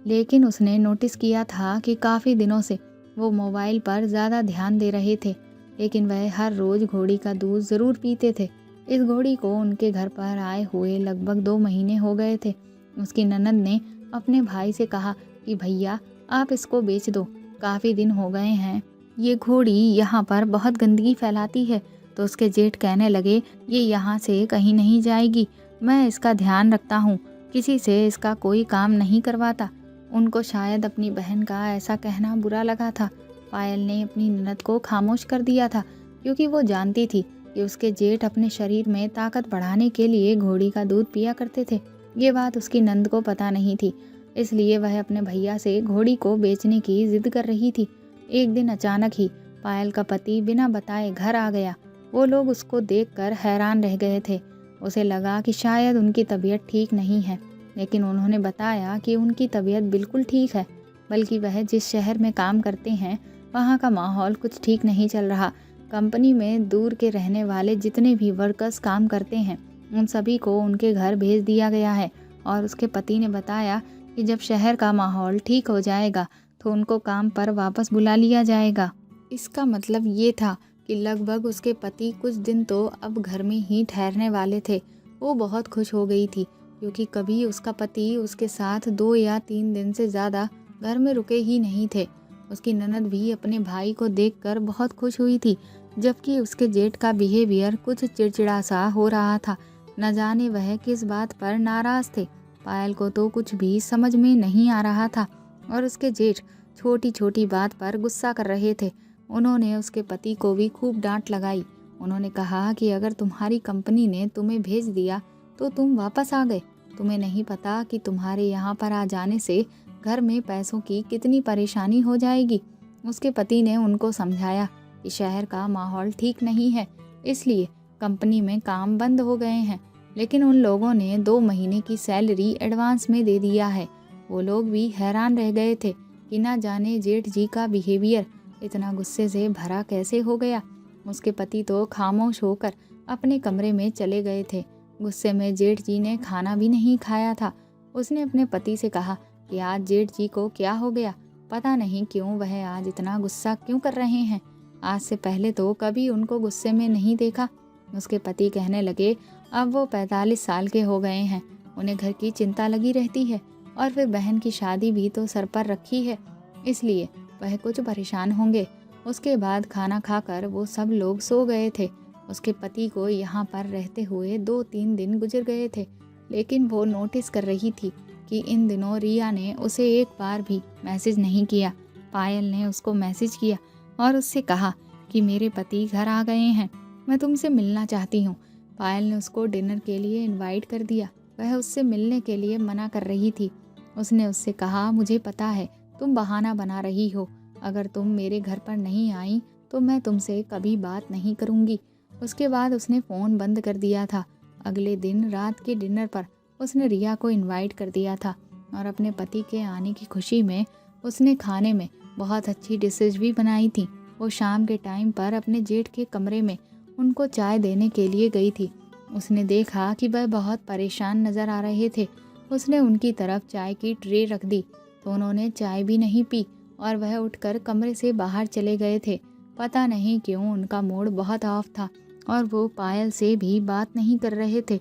लेकिन उसने नोटिस किया था कि काफ़ी दिनों से वो मोबाइल पर ज़्यादा ध्यान दे रहे थे। लेकिन वह हर रोज़ घोड़ी का दूध ज़रूर पीते थे। इस घोड़ी को उनके घर पर आए हुए लगभग 2 महीने हो गए थे। उसकी ननद ने अपने भाई से कहा कि भैया आप इसको बेच दो, काफ़ी दिन हो गए हैं ये घोड़ी यहाँ पर बहुत गंदगी फैलाती है। तो उसके जेठ कहने लगे, ये यहाँ से कहीं नहीं जाएगी, मैं इसका ध्यान रखता हूँ, किसी से इसका कोई काम नहीं करवाता। उनको शायद अपनी बहन का ऐसा कहना बुरा लगा था। पायल ने अपनी ननद को खामोश कर दिया था, क्योंकि वो जानती थी कि उसके जेठ अपने शरीर में ताकत बढ़ाने के लिए घोड़ी का दूध पिया करते थे। ये बात उसकी नंद को पता नहीं थी, इसलिए वह अपने भैया से घोड़ी को बेचने की जिद कर रही थी। एक दिन अचानक ही पायल का पति बिना बताए घर आ गया। वो लोग उसको देखकर हैरान रह गए थे। उसे लगा कि शायद उनकी तबीयत ठीक नहीं है, लेकिन उन्होंने बताया कि उनकी तबीयत बिल्कुल ठीक है, बल्कि वह जिस शहर में काम करते हैं वहाँ का माहौल कुछ ठीक नहीं चल रहा। कंपनी में दूर के रहने वाले जितने भी वर्कर्स काम करते हैं उन सभी को उनके घर भेज दिया गया है। और उसके पति ने बताया कि जब शहर का माहौल ठीक हो जाएगा तो उनको काम पर वापस बुला लिया जाएगा। इसका मतलब ये था कि लगभग उसके पति कुछ दिन तो अब घर में ही ठहरने वाले थे। वो बहुत खुश हो गई थी, क्योंकि कभी उसका पति उसके साथ 2 या 3 दिन से ज़्यादा घर में रुके ही नहीं थे। उसकी ननद भी अपने भाई को देखकर बहुत खुश हुई थी, जबकि उसके जेठ का बिहेवियर कुछ चिड़चिड़ा सा हो रहा था। न जाने वह किस बात पर नाराज़ थे। पायल को तो कुछ भी समझ में नहीं आ रहा था और उसके जेठ छोटी छोटी बात पर गुस्सा कर रहे थे। उन्होंने उसके पति को भी खूब डांट लगाई। उन्होंने कहा कि अगर तुम्हारी कंपनी ने तुम्हें भेज दिया तो तुम वापस आ गए। तुम्हें नहीं पता कि तुम्हारे यहाँ पर आ जाने से घर में पैसों की कितनी परेशानी हो जाएगी। उसके पति ने उनको समझाया कि शहर का माहौल ठीक नहीं है, इसलिए कंपनी में काम बंद हो गए हैं। लेकिन उन लोगों ने 2 महीने की सैलरी एडवांस में दे दिया है। वो लोग भी हैरान रह गए थे कि ना जाने जेठ जी का बिहेवियर इतना गुस्से से भरा कैसे हो गया। उसके पति तो खामोश होकर अपने कमरे में चले गए थे। गुस्से में जेठ जी ने खाना भी नहीं खाया था। उसने अपने पति से कहा कि आज जेठ जी को क्या हो गया, पता नहीं क्यों वह आज इतना गुस्सा क्यों कर रहे हैं। आज से पहले तो कभी उनको गुस्से में नहीं देखा। उसके पति कहने लगे, अब वो 45 साल के हो गए हैं, उन्हें घर की चिंता लगी रहती है और फिर बहन की शादी भी तो सर पर रखी है, इसलिए वह कुछ परेशान होंगे। उसके बाद खाना खाकर वो सब लोग सो गए थे। उसके पति को यहाँ पर रहते हुए 2-3 दिन गुजर गए थे, लेकिन वो नोटिस कर रही थी कि इन दिनों रिया ने उसे एक बार भी मैसेज नहीं किया। पायल ने उसको मैसेज किया और उससे कहा कि मेरे पति घर आ गए हैं, मैं तुमसे मिलना चाहती हूँ। पायल ने उसको डिनर के लिए इनवाइट कर दिया। वह उससे मिलने के लिए मना कर रही थी। उसने उससे कहा, मुझे पता है तुम बहाना बना रही हो, अगर तुम मेरे घर पर नहीं आई तो मैं तुमसे कभी बात नहीं करूँगी। उसके बाद उसने फ़ोन बंद कर दिया था। अगले दिन रात के डिनर पर उसने रिया को इनवाइट कर दिया था और अपने पति के आने की खुशी में उसने खाने में बहुत अच्छी डिशेज भी बनाई थी। वो शाम के टाइम पर अपने जेठ के कमरे में उनको चाय देने के लिए गई थी। उसने देखा कि वह बहुत परेशान नज़र आ रहे थे। उसने उनकी तरफ चाय की ट्रे रख दी तो उन्होंने चाय भी नहीं पी और वह उठकर कमरे से बाहर चले गए थे। पता नहीं क्यों उनका मूड बहुत ऑफ था और वो पायल से भी बात नहीं कर रहे थे।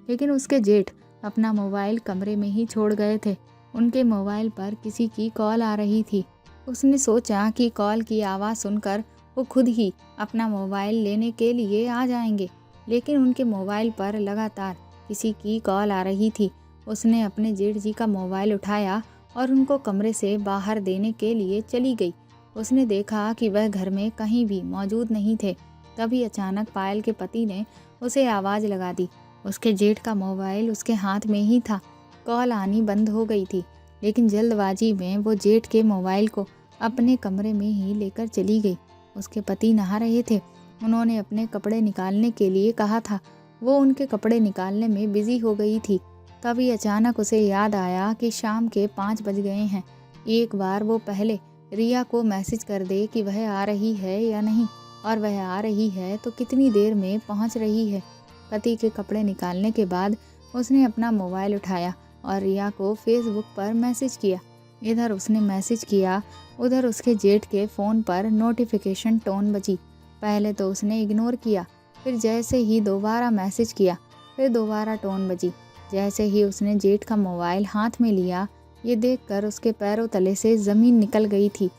लेकिन उसके जेठ अपना मोबाइल कमरे में ही छोड़ गए थे। उनके मोबाइल पर किसी की कॉल आ रही थी। उसने सोचा कि कॉल की आवाज़ सुनकर वो खुद ही अपना मोबाइल लेने के लिए आ जाएंगे, लेकिन उनके मोबाइल पर लगातार किसी की कॉल आ रही थी। उसने अपने जेठ जी का मोबाइल उठाया और उनको कमरे से बाहर देने के लिए चली गई। उसने देखा कि वह घर में कहीं भी मौजूद नहीं थे। तभी अचानक पायल के पति ने उसे आवाज़ लगा दी। उसके जेठ का मोबाइल उसके हाथ में ही था। कॉल आनी बंद हो गई थी, लेकिन जल्दबाजी में वो जेठ के मोबाइल को अपने कमरे में ही लेकर चली गई। उसके पति नहा रहे थे। उन्होंने अपने कपड़े निकालने के लिए कहा था। वो उनके कपड़े निकालने में बिजी हो गई थी। तभी अचानक उसे याद आया कि शाम के 5 बज गए हैं। एक बार वो पहले रिया को मैसेज कर दे कि वह आ रही है या नहीं। और वह आ रही है तो कितनी देर में पहुंच रही है। पति के कपड़े निकालने के बाद उसने अपना मोबाइल उठाया और रिया को फेसबुक पर मैसेज किया। इधर उसने मैसेज किया, उधर उसके जेठ के फ़ोन पर नोटिफिकेशन टोन बजी। पहले तो उसने इग्नोर किया, फिर जैसे ही दोबारा मैसेज किया, फिर दोबारा टोन बजी। जैसे ही उसने जेठ का मोबाइल हाथ में लिया, ये देखकर उसके पैरों तले से ज़मीन निकल गई थी।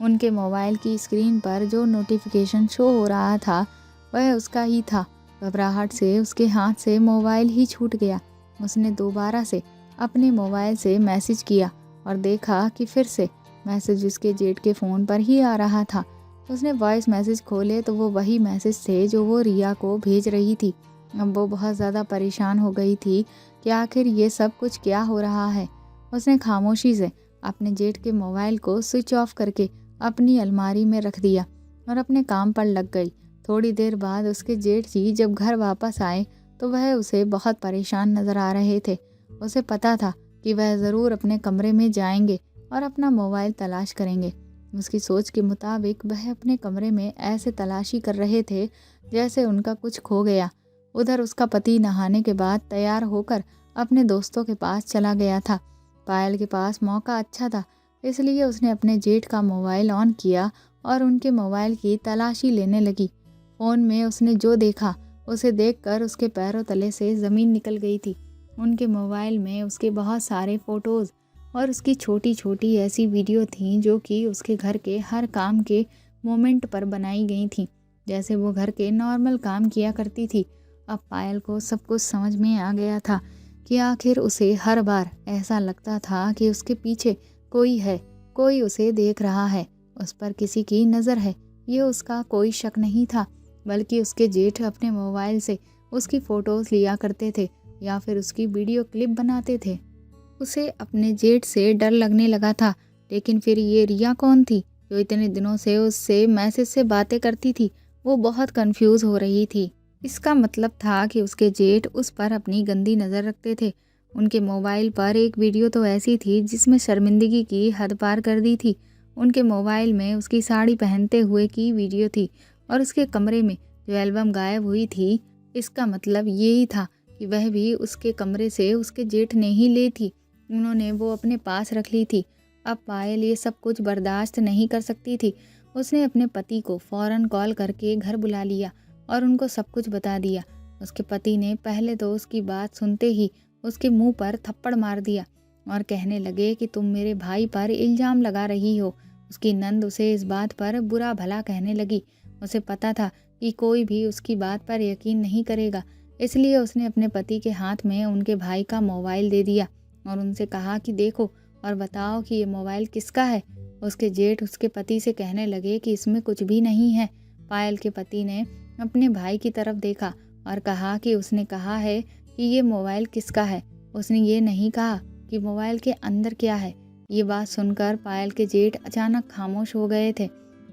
उनके मोबाइल की स्क्रीन पर जो नोटिफिकेशन शो हो रहा था वह उसका ही था। घबराहट से उसके हाथ से मोबाइल ही छूट गया। उसने दोबारा से अपने मोबाइल से मैसेज किया और देखा कि फिर से मैसेज उसके जेठ के फ़ोन पर ही आ रहा था। उसने वॉइस मैसेज खोले तो वो वही मैसेज थे जो वो रिया को भेज रही थी। अब वो बहुत ज़्यादा परेशान हो गई थी कि आखिर ये सब कुछ क्या हो रहा है। उसने खामोशी से अपने जेठ के मोबाइल को स्विच ऑफ करके अपनी अलमारी में रख दिया और अपने काम पर लग गई। थोड़ी देर बाद उसके जेठ जी जब घर वापस आए तो वह उसे बहुत परेशान नज़र आ रहे थे। उसे पता था कि वह ज़रूर अपने कमरे में जाएंगे और अपना मोबाइल तलाश करेंगे। उसकी सोच के मुताबिक वह अपने कमरे में ऐसे तलाशी कर रहे थे जैसे उनका कुछ खो गया। उधर उसका पति नहाने के बाद तैयार होकर अपने दोस्तों के पास चला गया था। पायल के पास मौका अच्छा था, इसलिए उसने अपने जेठ का मोबाइल ऑन किया और उनके मोबाइल की तलाशी लेने लगी। फ़ोन में उसने जो देखा उसे देखकर उसके पैरों तले से ज़मीन निकल गई थी। उनके मोबाइल में उसके बहुत सारे फ़ोटोज़ और उसकी छोटी छोटी ऐसी वीडियो थीं जो कि उसके घर के हर काम के मोमेंट पर बनाई गई थीं, जैसे वो घर के नॉर्मल काम किया करती थी। अब पायल को सब कुछ समझ में आ गया था कि आखिर उसे हर बार ऐसा लगता था कि उसके पीछे कोई है, कोई उसे देख रहा है, उस पर किसी की नज़र है। ये उसका कोई शक नहीं था, बल्कि उसके जेठ अपने मोबाइल से उसकी फ़ोटोज़ लिया करते थे या फिर उसकी वीडियो क्लिप बनाते थे। उसे अपने जेठ से डर लगने लगा था, लेकिन फिर ये रिया कौन थी जो इतने दिनों से उससे मैसेज से बातें करती थी। वो बहुत कंफ्यूज हो रही थी। इसका मतलब था कि उसके जेठ उस पर अपनी गंदी नज़र रखते थे। उनके मोबाइल पर एक वीडियो तो ऐसी थी जिसमें शर्मिंदगी की हद पार कर दी थी। उनके मोबाइल में उसकी साड़ी पहनते हुए की वीडियो थी और उसके कमरे में जो एल्बम गायब हुई थी। इसका मतलब यही था कि वह भी उसके कमरे से उसके जेठ ने ही ली थी। उन्होंने वो अपने पास रख ली थी। अब पायल ये सब कुछ बर्दाश्त नहीं कर सकती थी। उसने अपने पति को फ़ौरन कॉल करके घर बुला लिया और उनको सब कुछ बता दिया। उसके पति ने पहले तो उसकी बात सुनते ही उसके मुंह पर थप्पड़ मार दिया और कहने लगे कि तुम मेरे भाई पर इल्ज़ाम लगा रही हो। उसकी नंद उसे इस बात पर बुरा भला कहने लगी। उसे पता था कि कोई भी उसकी बात पर यकीन नहीं करेगा, इसलिए उसने अपने पति के हाथ में उनके भाई का मोबाइल दे दिया और उनसे कहा कि देखो और बताओ कि ये मोबाइल किसका है। उसके जेठ उसके पति से कहने लगे कि इसमें कुछ भी नहीं है। पायल के पति ने अपने भाई की तरफ देखा और कहा कि उसने कहा है कि ये मोबाइल किसका है, उसने ये नहीं कहा कि मोबाइल के अंदर क्या है। ये बात सुनकर पायल के जेठ अचानक खामोश हो गए थे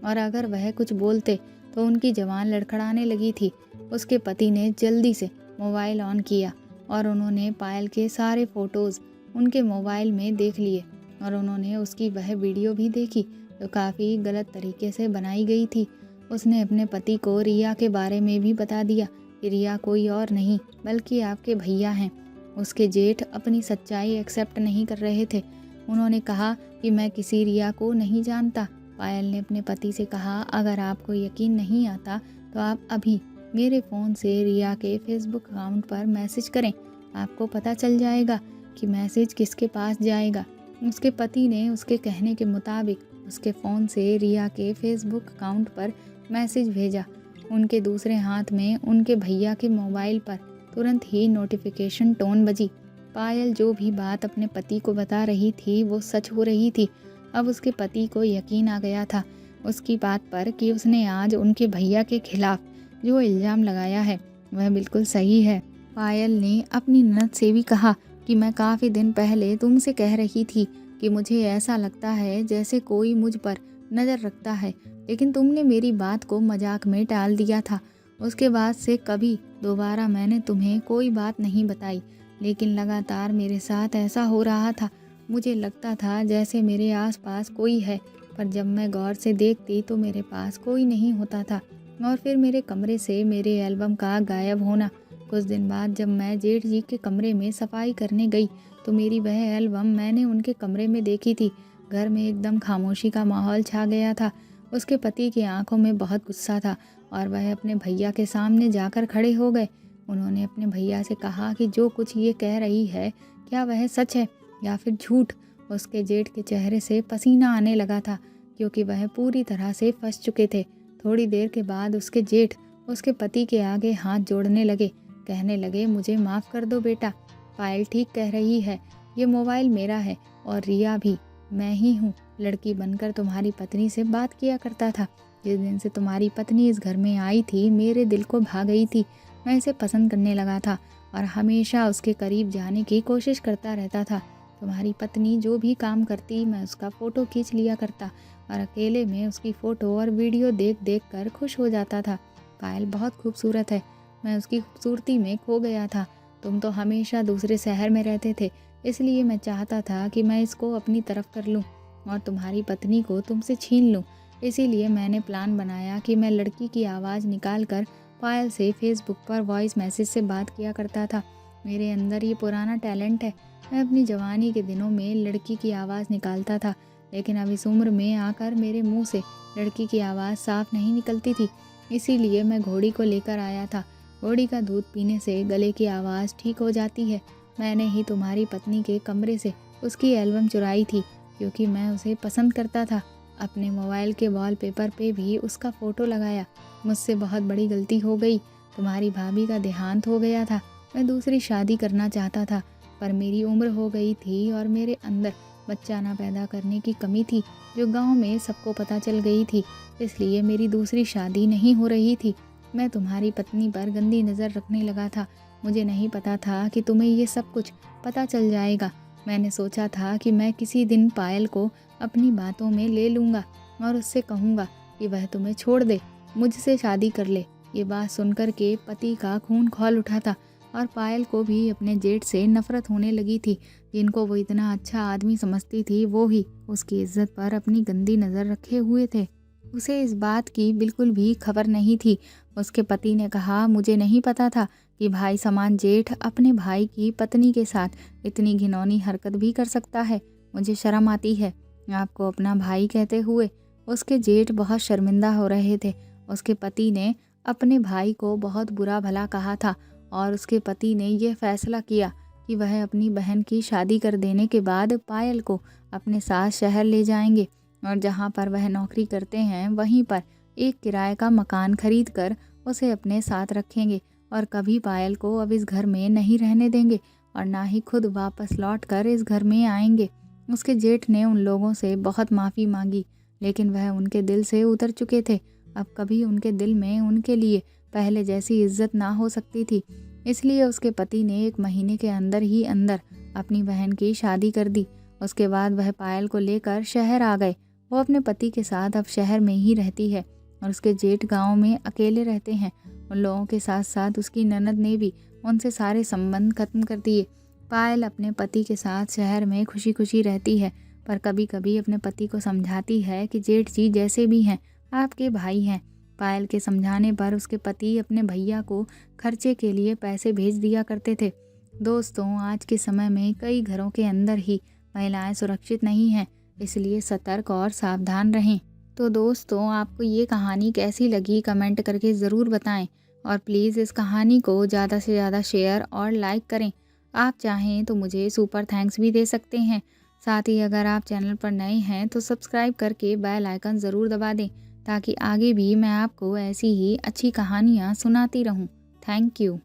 और अगर वह कुछ बोलते तो उनकी जबान लड़खड़ाने लगी थी। उसके पति ने जल्दी से मोबाइल ऑन किया और उन्होंने पायल के सारे फ़ोटोज़ उनके मोबाइल में देख लिए और उन्होंने उसकी वह वीडियो भी देखी जो काफ़ी गलत तरीके से बनाई गई थी। उसने अपने पति को रिया के बारे में भी बता दिया कि रिया कोई और नहीं बल्कि आपके भैया हैं। उसके जेठ अपनी सच्चाई एक्सेप्ट नहीं कर रहे थे। उन्होंने कहा कि मैं किसी रिया को नहीं जानता। पायल ने अपने पति से कहा, अगर आपको यकीन नहीं आता तो आप अभी मेरे फ़ोन से रिया के फेसबुक अकाउंट पर मैसेज करें, आपको पता चल जाएगा कि मैसेज किसके पास जाएगा। उसके पति ने उसके कहने के मुताबिक उसके फ़ोन से रिया के फेसबुक अकाउंट पर मैसेज भेजा। उनके दूसरे हाथ में उनके भैया के मोबाइल पर तुरंत ही नोटिफिकेशन टोन बजी। पायल जो भी बात अपने पति को बता रही थी वो सच हो रही थी। अब उसके पति को यकीन आ गया था उसकी बात पर कि उसने आज उनके भैया के खिलाफ जो इल्ज़ाम लगाया है वह बिल्कुल सही है। पायल ने अपनी ननद से भी कहा कि मैं काफ़ी दिन पहले तुमसे कह रही थी कि मुझे ऐसा लगता है जैसे कोई मुझ पर नज़र रखता है, लेकिन तुमने मेरी बात को मजाक में टाल दिया था। उसके बाद से कभी दोबारा मैंने तुम्हें कोई बात नहीं बताई, लेकिन लगातार मेरे साथ ऐसा हो रहा था। मुझे लगता था जैसे मेरे आसपास कोई है, पर जब मैं गौर से देखती तो मेरे पास कोई नहीं होता था। और फिर मेरे कमरे से मेरे एल्बम का गायब होना। कुछ दिन बाद जब मैं जेठ जी के कमरे में सफाई करने गई तो मेरी वह एल्बम मैंने उनके कमरे में देखी थी। घर में एकदम खामोशी का माहौल छा गया था। उसके पति की आंखों में बहुत गुस्सा था और वह अपने भैया के सामने जाकर खड़े हो गए। उन्होंने अपने भैया से कहा कि जो कुछ ये कह रही है क्या वह सच है या फिर झूठ। उसके जेठ के चेहरे से पसीना आने लगा था क्योंकि वह पूरी तरह से फंस चुके थे। थोड़ी देर के बाद उसके जेठ उसके पति के आगे हाथ जोड़ने लगे, कहने लगे, मुझे माफ़ कर दो बेटा, पायल ठीक कह रही है, ये मोबाइल मेरा है और रिया भी मैं ही हूँ। लड़की बनकर तुम्हारी पत्नी से बात किया करता था। जिस दिन से तुम्हारी पत्नी इस घर में आई थी मेरे दिल को भा गई थी। मैं इसे पसंद करने लगा था और हमेशा उसके करीब जाने की कोशिश करता रहता था। तुम्हारी पत्नी जो भी काम करती मैं उसका फ़ोटो खींच लिया करता और अकेले में उसकी फ़ोटो और वीडियो देख देख कर खुश हो जाता था। पायल बहुत खूबसूरत है, मैं उसकी खूबसूरती में खो गया था। तुम तो हमेशा दूसरे शहर में रहते थे, इसलिए मैं चाहता था कि मैं इसको अपनी तरफ कर लूं और तुम्हारी पत्नी को तुमसे छीन लूं। इसीलिए मैंने प्लान बनाया कि मैं लड़की की आवाज़ निकाल कर पायल से फेसबुक पर वॉइस मैसेज से बात किया करता था। मेरे अंदर ये पुराना टैलेंट है। मैं अपनी जवानी के दिनों में लड़की की आवाज़ निकालता था, लेकिन अब इस उम्र में आकर मेरे मुंह से लड़की की आवाज़ साफ नहीं निकलती थी। इसीलिए मैं घोड़ी को लेकर आया था। घोड़ी का दूध पीने से गले की आवाज़ ठीक हो जाती है। मैंने ही तुम्हारी पत्नी के कमरे से उसकी एल्बम चुराई थी क्योंकि मैं उसे पसंद करता था। अपने मोबाइल के वॉलपेपर पे भी उसका फ़ोटो लगाया। मुझसे बहुत बड़ी गलती हो गई। तुम्हारी भाभी का देहांत हो गया था। मैं दूसरी शादी करना चाहता था, पर मेरी उम्र हो गई थी और मेरे अंदर बच्चा ना पैदा करने की कमी थी जो गांव में सबको पता चल गई थी। इसलिए मेरी दूसरी शादी नहीं हो रही थी। मैं तुम्हारी पत्नी पर गंदी नज़र रखने लगा था। मुझे नहीं पता था कि तुम्हें ये सब कुछ पता चल जाएगा। मैंने सोचा था कि मैं किसी दिन पायल को अपनी बातों में ले लूँगा और उससे कहूँगा कि वह तुम्हें छोड़ दे, मुझसे शादी कर ले। ये बात सुनकर के पति का खून खौल उठा था और पायल को भी अपने जेठ से नफरत होने लगी थी। जिनको वो इतना अच्छा आदमी समझती थी वो ही उसकी इज्जत पर अपनी गंदी नज़र रखे हुए थे। उसे इस बात की बिल्कुल भी खबर नहीं थी। उसके पति ने कहा, मुझे नहीं पता था कि भाई समान जेठ अपने भाई की पत्नी के साथ इतनी घिनौनी हरकत भी कर सकता है। मुझे शर्म आती है आपको अपना भाई कहते हुए। उसके जेठ बहुत शर्मिंदा हो रहे थे। उसके पति ने अपने भाई को बहुत बुरा भला कहा था और उसके पति ने यह फैसला किया कि वह अपनी बहन की शादी कर देने के बाद पायल को अपने साथ शहर ले जाएंगे और जहां पर वह नौकरी करते हैं वहीं पर एक किराए का मकान खरीद कर उसे अपने साथ रखेंगे और कभी पायल को अब इस घर में नहीं रहने देंगे और ना ही खुद वापस लौट कर इस घर में आएंगे। उसके जेठ ने उन लोगों से बहुत माफ़ी मांगी, लेकिन वह उनके दिल से उतर चुके थे। अब कभी उनके दिल में उनके लिए पहले जैसी इज्जत ना हो सकती थी। इसलिए उसके पति ने 1 महीने के अंदर ही अंदर अपनी बहन की शादी कर दी। उसके बाद वह पायल को लेकर शहर आ गए। वो अपने पति के साथ अब शहर में ही रहती है और उसके जेठ गांव में अकेले रहते हैं। उन लोगों के साथ साथ उसकी ननद ने भी उनसे सारे संबंध खत्म कर दिए। पायल अपने पति के साथ शहर में खुशी खुशी रहती है, पर कभी कभी अपने पति को समझाती है कि जेठ जी जैसे भी हैं आपके भाई हैं। पायल के समझाने पर उसके पति अपने भैया को खर्चे के लिए पैसे भेज दिया करते थे। दोस्तों, आज के समय में कई घरों के अंदर ही महिलाएं सुरक्षित नहीं हैं, इसलिए सतर्क और सावधान रहें। तो दोस्तों, आपको ये कहानी कैसी लगी कमेंट करके ज़रूर बताएं और प्लीज़ इस कहानी को ज़्यादा से ज़्यादा शेयर और लाइक करें। आप चाहें तो मुझे सुपर थैंक्स भी दे सकते हैं। साथ ही अगर आप चैनल पर नए हैं तो सब्सक्राइब करके बेल आइकन ज़रूर दबा दें ताकि आगे भी मैं आपको ऐसी ही अच्छी कहानियाँ सुनाती रहूँ। Thank you.